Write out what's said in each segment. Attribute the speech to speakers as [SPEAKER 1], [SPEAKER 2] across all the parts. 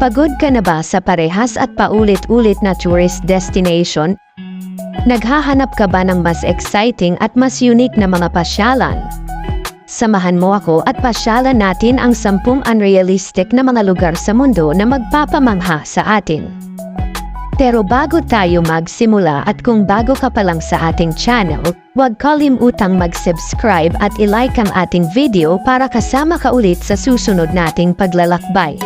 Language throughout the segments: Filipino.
[SPEAKER 1] Pagod ka na ba sa parehas at paulit-ulit na tourist destination? Naghahanap ka ba ng mas exciting at mas unique na mga pasyalan? Samahan mo ako at pasyalan natin ang 10 unrealistic na mga lugar sa mundo na magpapamangha sa atin. Pero bago tayo magsimula at kung bago ka pa lang sa ating channel, huwag kalimutang mag-subscribe at i-like ang ating video para kasama ka ulit sa susunod nating paglalakbay.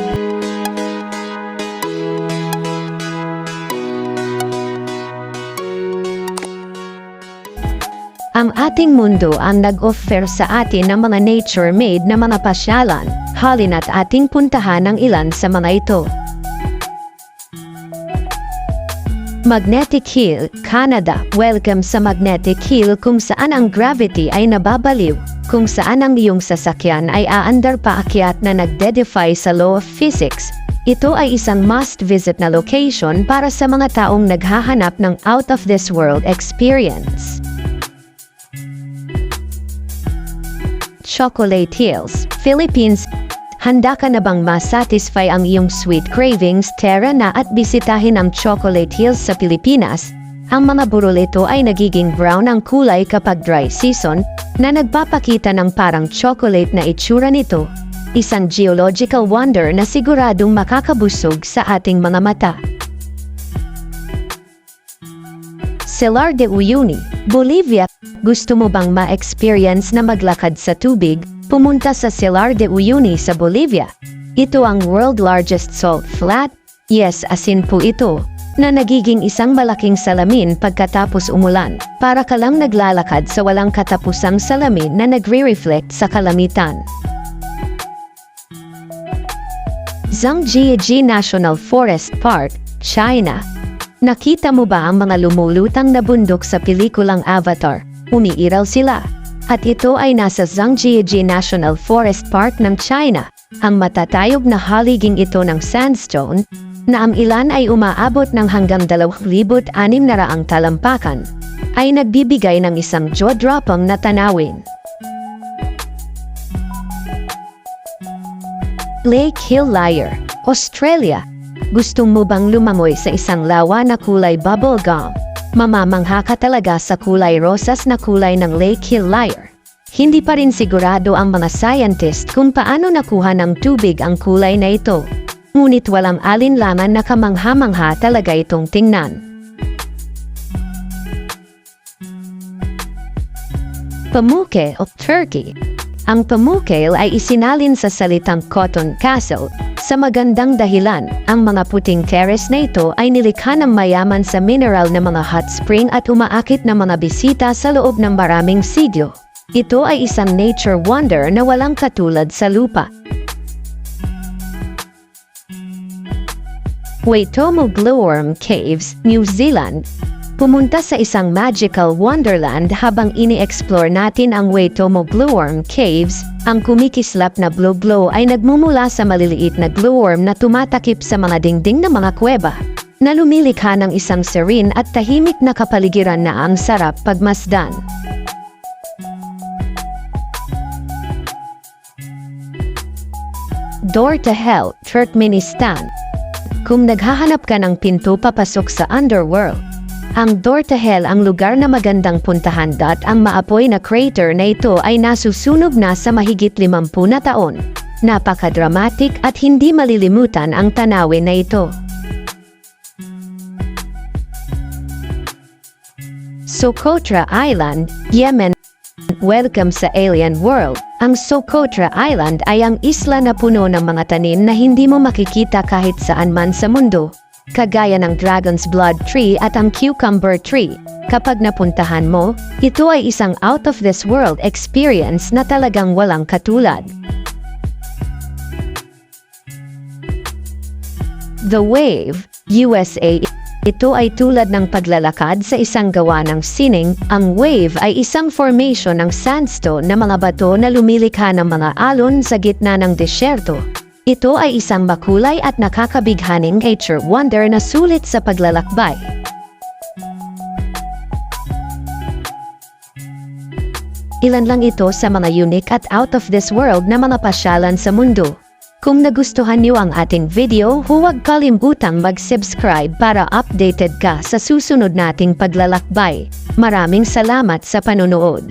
[SPEAKER 1] Ang ating mundo ang nag-offer sa atin ng mga nature-made na mga pasyalan, halina't ating puntahan ang ilan sa mga ito. Magnetic Hill, Canada. Welcome sa Magnetic Hill kung saan ang gravity ay nababaliw, kung saan ang iyong sasakyan ay aandar paakyat na nagde-defy sa law of physics. Ito ay isang must-visit na location para sa mga taong naghahanap ng out-of-this-world experience. Chocolate Hills, Philippines. Handa ka na bang masatisfy ang iyong sweet cravings? Tara na at bisitahin ang Chocolate Hills sa Pilipinas. Ang mga burolito ay nagiging brown ang kulay kapag dry season, na nagpapakita ng parang chocolate na itsura nito. Isang geological wonder na siguradong makakabusog sa ating mga mata. Salar de Uyuni, Bolivia. Gusto mo bang ma-experience na maglakad sa tubig? Pumunta sa Salar de Uyuni sa Bolivia. Ito ang world largest salt flat, yes asin po ito, na nagiging isang malaking salamin pagkatapos umulan, para ka lang naglalakad sa walang katapusang salamin na nagre-reflect sa kalamitan. Zhangjiajie National Forest Park, China. Nakita mo ba ang mga lumulutang na bundok sa pelikulang Avatar? Umiiral sila. At ito ay nasa Zhangjiajie National Forest Park ng China. Ang matatayog na haliging ito ng sandstone, na ang ilan ay umaabot ng hanggang 2,600 talampakan, ay nagbibigay ng isang jaw-dropping na tanawin. Lake Hill Lyre, Australia. Gusto mo bang lumangoy sa isang lawa na kulay bubblegum? Mamamangha ka talaga sa kulay rosas na kulay ng Lake Hill Lyre. Hindi pa rin sigurado ang mga scientist kung paano nakuha ng tubig ang kulay na ito. Ngunit walang alinlangan na kamangha-mangha talaga itong tingnan. Pamukkale, Turkey. Ang Pamukkale ay isinalin sa salitang Cotton Castle. Sa magandang dahilan, ang mga puting terrace na ito ay nilikha ng mayaman sa mineral na mga hot spring at umaakit na mga bisita sa loob ng maraming siglo. Ito ay isang nature wonder na walang katulad sa lupa. Waitomo Glowworm Caves, New Zealand. Pumunta sa isang magical wonderland habang ini-explore natin ang Waitomo Glowworm Caves. Ang kumikislap na glow-glow ay nagmumula sa maliliit na glowworm na tumatakip sa mga dingding ng mga kuweba, na lumilikha ng isang serene at tahimik na kapaligiran na ang sarap pagmasdan. Door to Hell, Turkmenistan. Kung naghahanap ka ng pinto papasok sa underworld, ang Door to Hell ang lugar na magandang puntahan. Ang maapoy na crater na ito ay nasusunog na sa mahigit 50 na taon. Napaka-dramatic at hindi malilimutan ang tanawin na ito. Socotra Island, Yemen. Welcome sa Alien World. Ang Socotra Island ay ang isla na puno ng mga tanim na hindi mo makikita kahit saan man sa mundo, kagaya ng Dragon's Blood Tree at ang Cucumber Tree. Kapag napuntahan mo, ito ay isang out-of-this-world experience na talagang walang katulad. The Wave, USA. Ito ay tulad ng paglalakad sa isang gawa ng sining. Ang wave ay isang formation ng sandstone na mga bato na lumilikha ng mga alon sa gitna ng desyerto. Ito ay isang makulay at nakakabighaning nature wonder na sulit sa paglalakbay. Ilan lang ito sa mga unique at out-of-this-world na mga pasyalan sa mundo. Kung nagustuhan niyo ang ating video, huwag kalimutang mag-subscribe para updated ka sa susunod nating paglalakbay. Maraming salamat sa panonood.